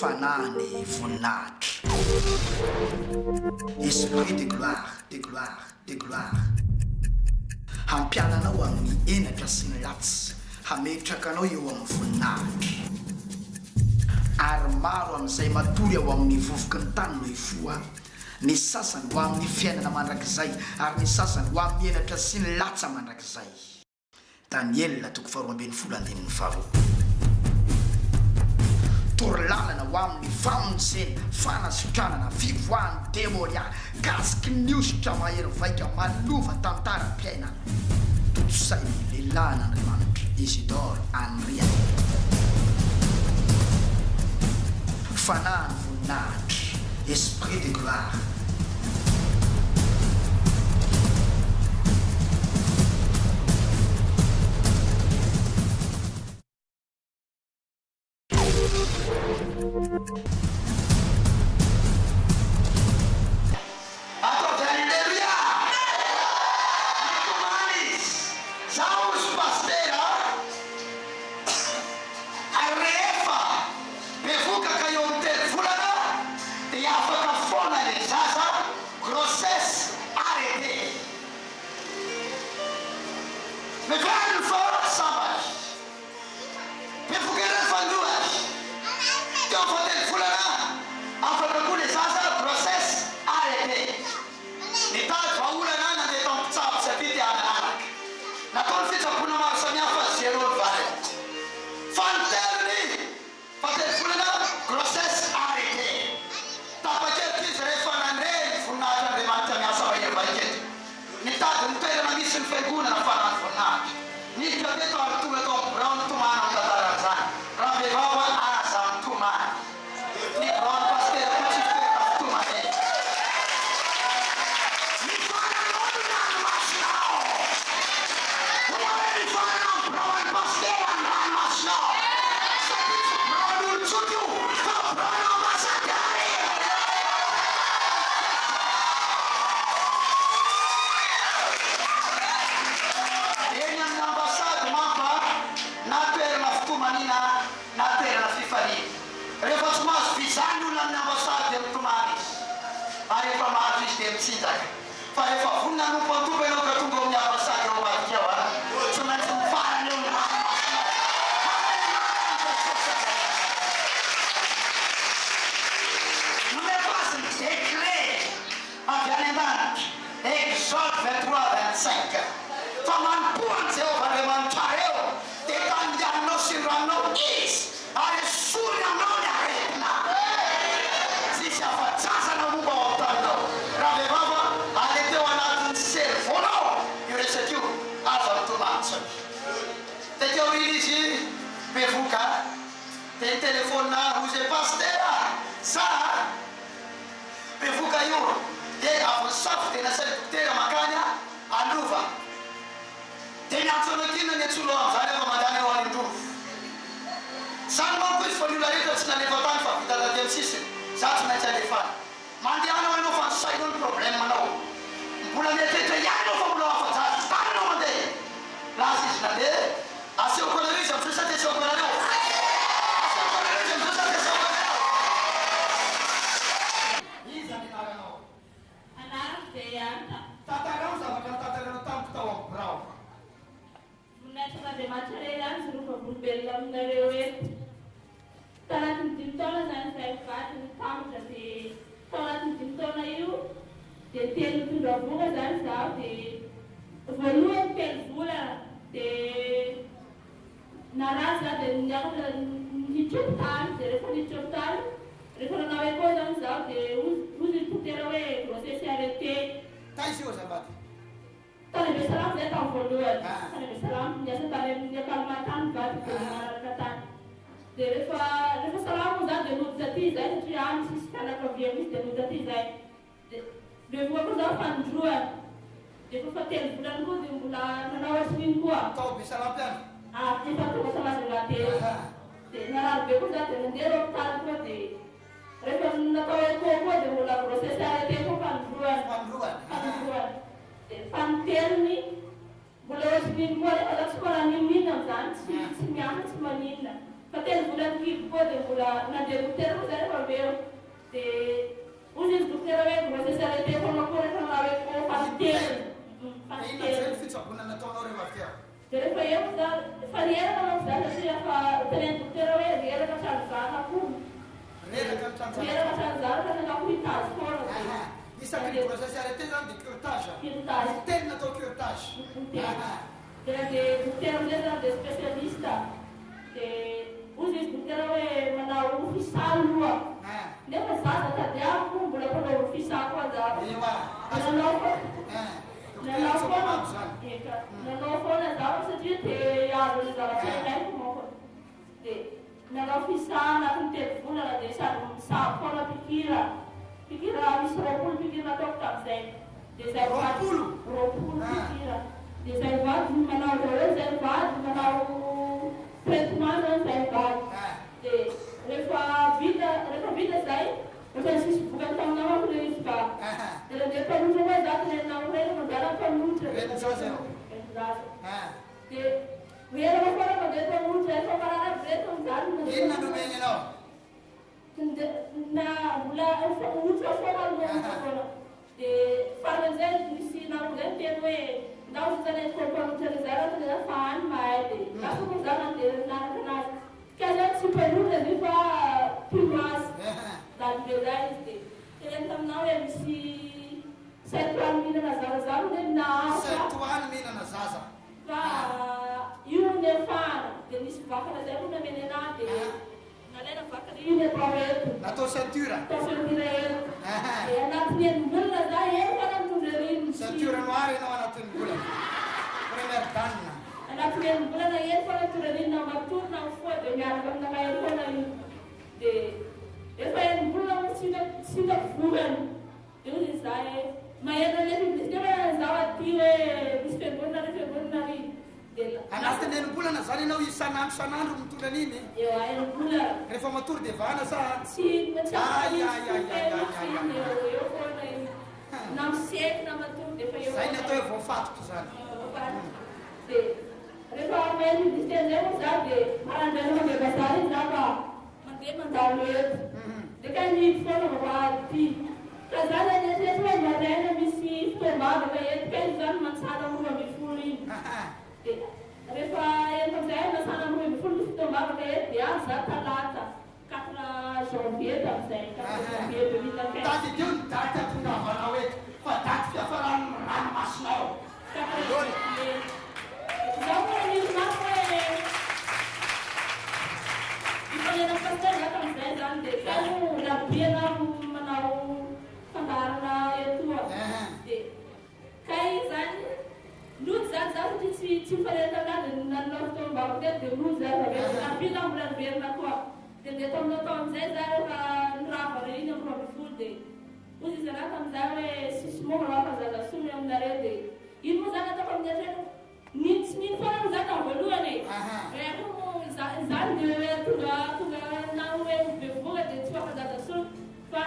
fanany voninahitra. Esprit de gloire, de gloire, de gloire. Hampiananao amin'ny enatra sy ny latsy, hametraka anao eo amin'ny voninahitra. Ary maro amin'izay matory ao amin'ny vovoky ny tany no hifoa. Ny sasany ho amin'ny fiainana mandrakizay, ary ny sasany ho amin'ny enatra sy ny latsa mandrakizay. Daniel toko 12:12. Torolalana ho amin'ny famonjena, fanasitranana, fivoahany demônia, kasiky ny osotra mahery vaika malova tantaram-piainana. Totsay lehilahy n'Andriamanitra Isidore Andria. Fanany voninahitra, esprit de gloire. fatelo vola kibo koa dia mbola nandeha dokotera koa zay rehefa aveo dia ozy izy dokotera hoe mba zay sarete foana koa rehefa raha hoe ko fanitelo fanitelo fitsaboana nataonao rehefa avy eo dia rehefa eo za fa reraka manko za satria fa teneny dokotera hoe reraka trano zana koa reraka trano reraka trano zana ka nanako hitazy foana isaky grossesse arrêté zany dia curtage telo natao curtage dia dokotera amizay zany dia spécialiste dia ozy izy dokotera hoe manao fisa loha nefa zaza tadiako mbola mpanao fisa koa za nanao foana zaho satria dia azo le zava-tsainaiko manko dia nanao fisa anatiny telo volana dia sady misabo foana pikira misy roapolo pikira nataoko tamizay dia zay roapolo pikira dia zay vady manao daholo zay vady manao traitement zany zay vady dia rehefa vita zay rehefa sisy vokany taminao ako le izy ka dia nandeha mpanotra koa za tenenao reny mandala mpanotra dia reraka foana mandeha mpanotra efa marana breto amizany inona nomeny anao na mbola otra foana alomena dia faran'izay misy namozay teny hoe ndao zany mpanotra le zay raha dia fa any mahay dia lasa koa za nandeha nanaraka anazy ka zany tsy mpanotra izy fa pimasy dalibe zay izy dia teneny taminao hoe misy saitoany mihinana zaza zany hoe saitoany mihinana zaza fa io nefana dia misy vakana zay koa nameny anahy dia nalaina vakana io netao eto natao ceinture eto dia anatiny enim-bolana za eo fana mitondra rino ceinture noir ianao anatin'ny volana première dame anatiny enim-bolana eno fana mitondra rino na matorona foa dia miaraka aminakahy foana io dia efa enim-bolana tsitako volany dia ozy izy za mahena lefa zaho aty hoe misy fiangonana re fiangonana ry dia anatiny enim-bolana zany ianao isanandro mitondra an'iny eo enim-bolana rehefa matory dia vahana sa eo foana io na miseky na matory dia efa eo zay ny atao hoe voafatoky zany dia rehefa maheno misy tenzay moa za dia marandrana mandeha bazary izy za fa mandeha mandalo eto dia ka nidy foana vavahady ka za zany etrety hoe maraina misy fitombavaka eto ka izy zany mansana roa amby folo iny dia rehefa ento amizay masana roa amby folo misy fitombavaka eto dia azo za talata 4 janvier tamizay 4 janvier 2015 daty dio ny daty atongavanao eto fa daty fiafarano ranomasinao zaho koa nisy mako hoe ifanena pasteur za tamizay zany dia kano labiana manao fandarana etoa dia kay zany loto zany za satria tsy mifanena tamina nanao fitombavaka teto dia loto za labina mbola niverina koa dia ndeha taminao tao amizay za rehefa nirava re iny amin'ny roa folo dia ozy izy raha tamizay hoe sisy moa raha fa zazasomy aminare dia ino moa zany ataoko amin'ny atreka tsy nino foana no za tamy voalohany zany dia tonga na hoe be vola dia tsy fafazazasomy fa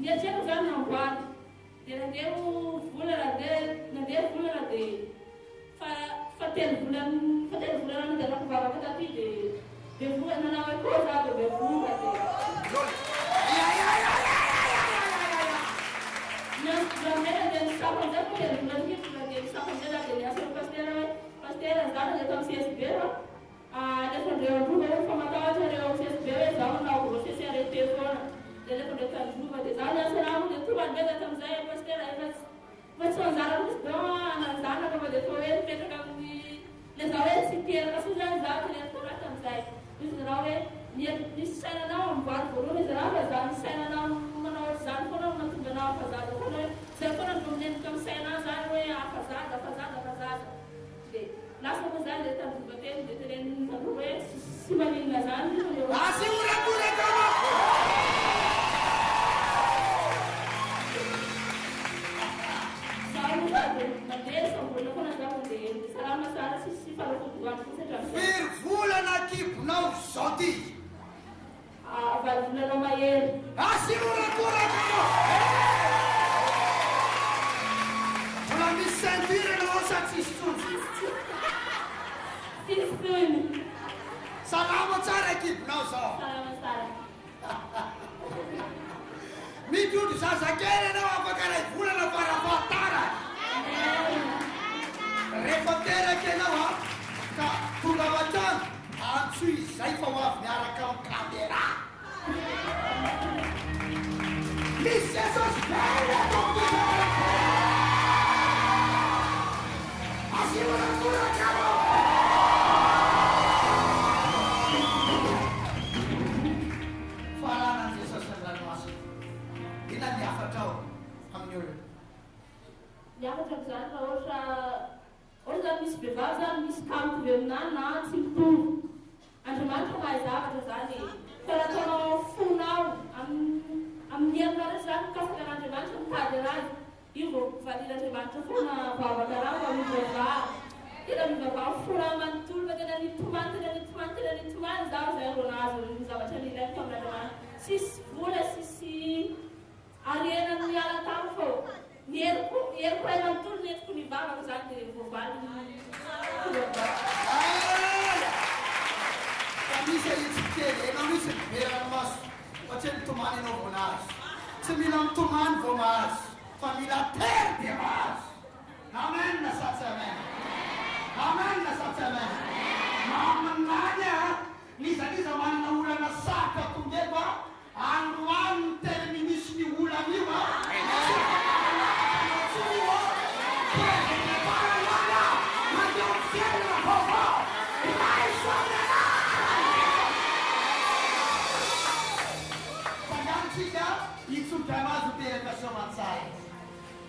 niatreko zany amboany dia nandeha volana nandeha volana dia fa telo volana no dia nakivavaka taty dia be vola nanao hoe koa za dia be vola dia namena dia nisako amizay koa telo volana hidina dia nisako amizay za dia niasana pastera hoe pastera zany dia tamy CSB nefa ndreo androva hoe fa matahotra reo amin'ny CSB hoe zaho manao grossesse arrêté foana dia nefa ndreo tandrova dia za niasanamo dia tovany be za tamizay pastera efa tsy anjara misy do ananjanaka fa dia fa hoe mipetraka amin'ny le za hoe tsy teraka so zany za tenentora tamizay izy raha hoe nisy sainanao amboary voalohany izy raha fa za nisy sainanao manao zany foana mahatonga anao afazaza foana hoe zay foana no menaka amin'ny saina zany hoe afazaza dia lasa moa zany dia tandrova teny dia teneny tandrova hoe sy maninona zany mandeha sambolana foana za mandeha dia salama sara sy falafodoany fotsy firy volana kibonao zao ty valo volana mahery asiorakoraka mbola misy ceinture anao sa tsisy tsony sisony Salama tsara ekipinao zao. Salama tsara. Mijotro zazakely ianao afaka ray volana farafahatara. Rehefa teraka ianao a ka tonga ao an-trano antsoy izay fa ho avy miaraka amin'ny kamera. Misy Jesosy bela asivanatolakao. Farana Jesosy an-dranomasina. Ina niafatrao amin'ny olona? Niakatra amin'izany raha ohatra zany misy vehivavy zany misy kamo tovy aminahy na tsy mitovy. Andriamanitra mahay zavatra zany e. Fa raha ataonao fonao amin'ny herinaratra zany mikasika an'Andriamanitra mitady anazy. Io vao valian'Andriamanitra foana vavaka raha fa mivavah. Tena mivavah fona manontolo fa tena nitomany zaho zay ro nazo ny zavatra nilaiko amin'Andriamanitra. Sisy vola, sisy ariana miala tamy fô. Heriko ray manontolo nentiko ny vavako zany dia voavaly Misy itsykely, enao misy miverana maso fa tsy mitomany ianao vao nahazo. Tsy mila mitomany vao mahazo fa mila tery dia mahazo. Amen na satsy amen. Amen na satsy amen. Mamanany a nizaniza manana olana saka tongeto a androany ny teriny misy ny olana io a. Itsudramazo tereka somatsai.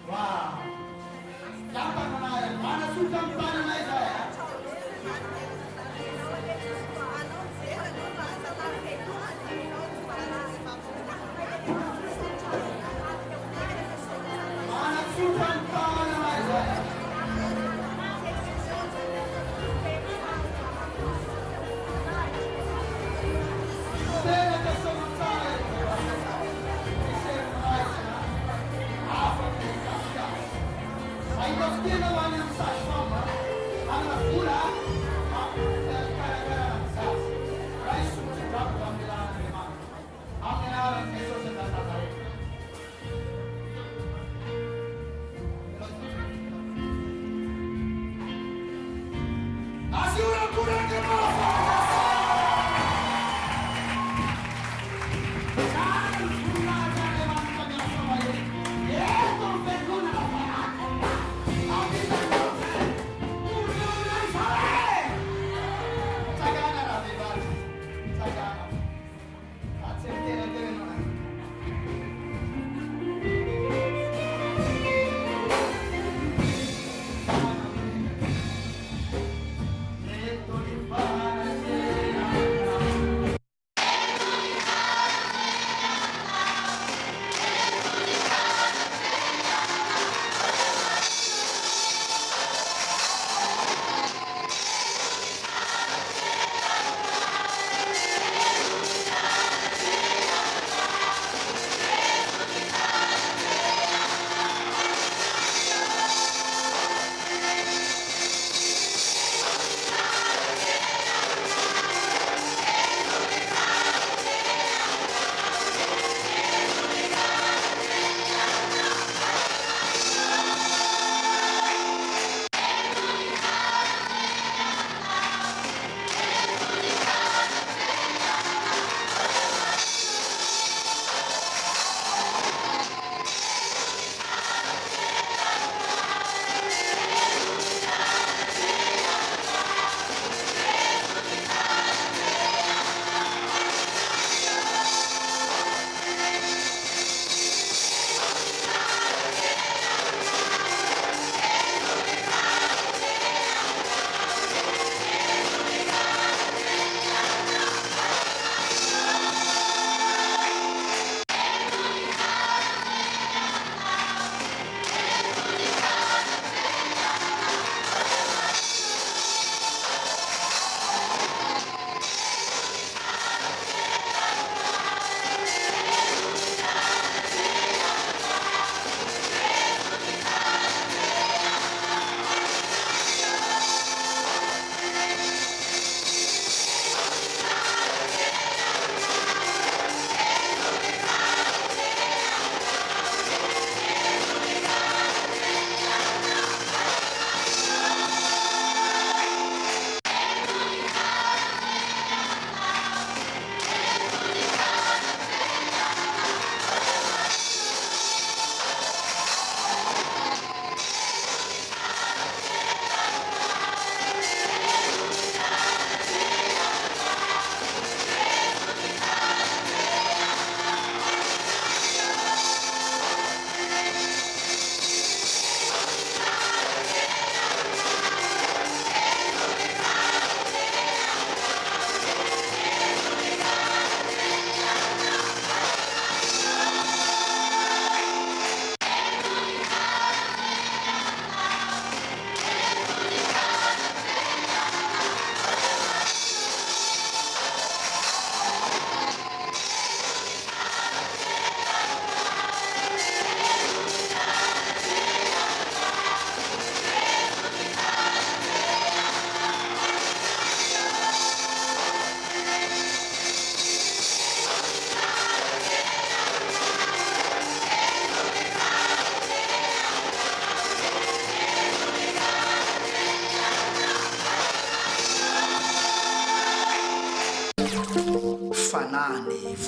Wow. Dapat menarik. Mana sudah pada naik saya. Mana sudah pada naik saya. Tereka somatsai. Aí nós temos lá no Sachoma, a Natura, a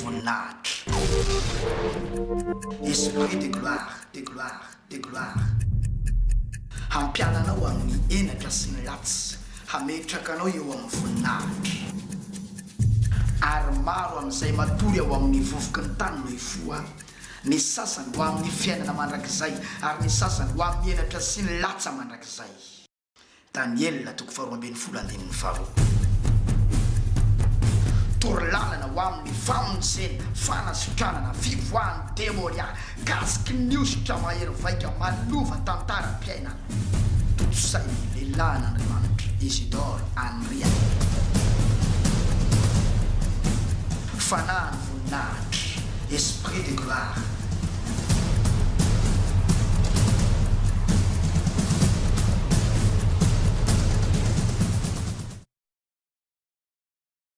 voninahitra. Esprit de gloire, de gloire, de gloire. Hampiananao amin'ny enatra sy ny latsy, hametraka anao eo amin'ny voninahitra. Ary maro amin'izay matory ao amin'ny vovoky ny tany no hifoa, ny sasany ho amin'ny fiainana mandrakizay, ary ny sasany ho amin'ny enatra sy ny latsa mandrakizay. Daniel toko 12:5. Torlalana ho amin'ny famonjena, fanasitranana, fivoahany demonia, kasiky ny ositra mahery vaika malova tantaram-piainana. Totsay lehilahy n'Andriamanitra Isidore Andria. Fanahy ny voninahitra, esprit de gloire.